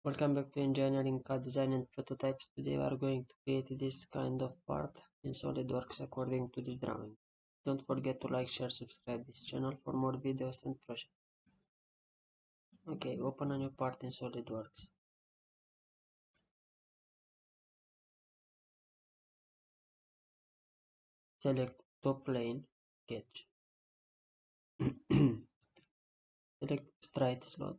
Welcome back to Engineering CAD Design and Prototypes. Today we are going to create this kind of part in SolidWorks according to this drawing. Don't forget to like, share, subscribe this channel for more videos and projects. Okay, open a new part in SolidWorks. Select top plane, sketch. Select straight slot.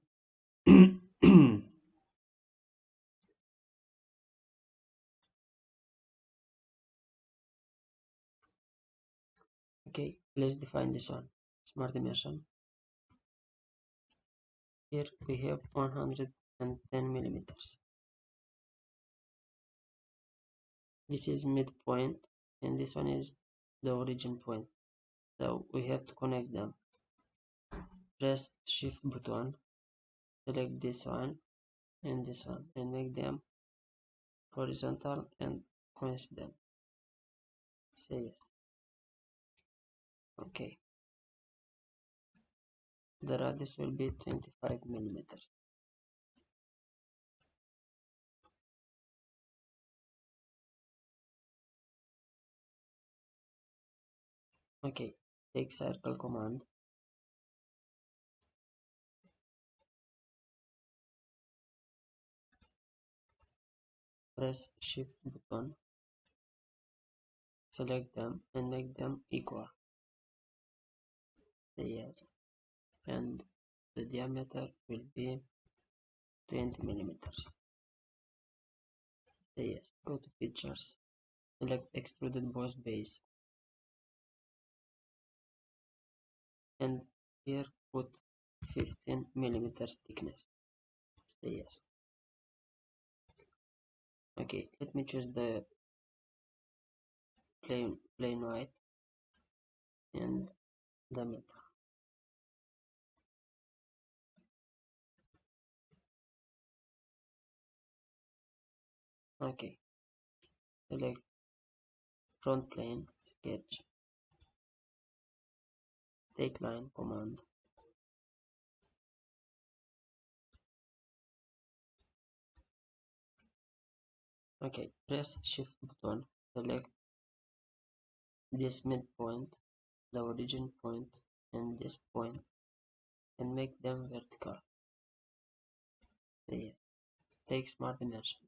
Okay, let's define this one. Smart dimension. Here we have 110 millimeters. This is midpoint and this one is the origin point. So we have to connect them. Press shift button, select this one and this one and make them horizontal and coincident. Say yes. Okay. The radius will be 25 millimeters. Okay, take circle command. Press shift button, select them and make them equal. Say yes. And the diameter will be 20 millimeters. Say yes. Go to features. Select extruded boss base. And here put 15 millimeters thickness. Say yes. Okay, let me choose the plain white and the metal. Okay, select front plane, sketch, take line command. Okay, press shift button, select this midpoint, the origin point and this point and make them vertical. Yes. Take smart dimension.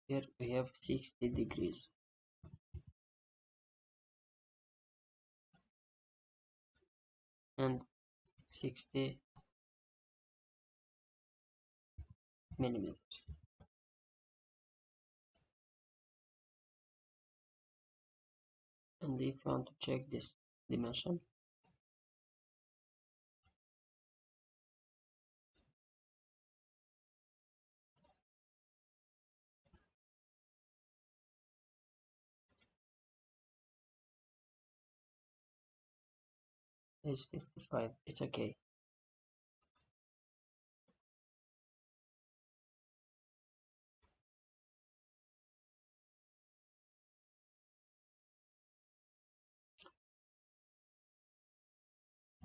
Here we have 60 degrees. And 60 millimeters. And if you want to check this dimension, it's 55. It's okay.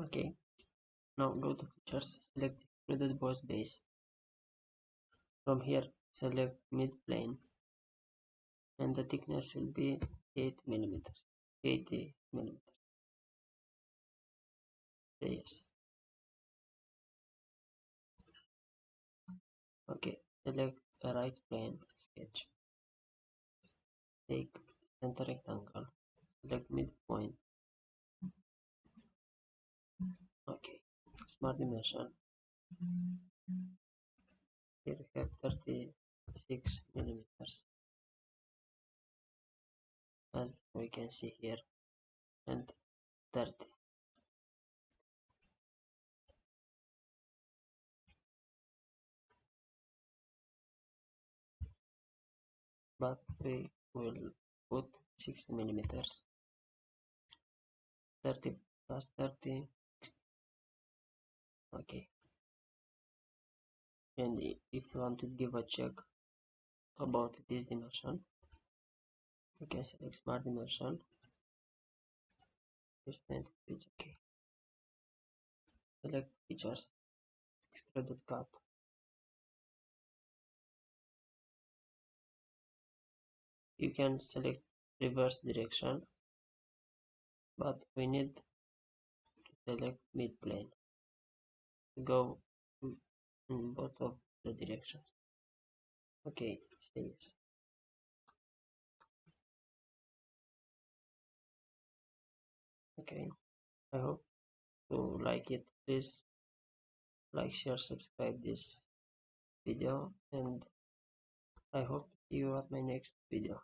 Okay. Now go to features, select extruded boss base. From here, select mid plane and the thickness will be 8 millimeters. 80 millimeters. Yes. Okay, select the right plane, sketch. Take center rectangle, select midpoint. Okay, smart dimension. Here we have 36 millimeters, as we can see here, and 30. But we will put 60 millimeters. 30 plus 30. Okay. And if you want to give a check about this dimension, you can select smart dimension. It's okay. Select features, extruded cut. You can select reverse direction, but we need to select mid plane to go in both of the directions. Okay, say yes. Okay, I hope you like it. Please like, share, subscribe this video, and I hope to see you at my next video.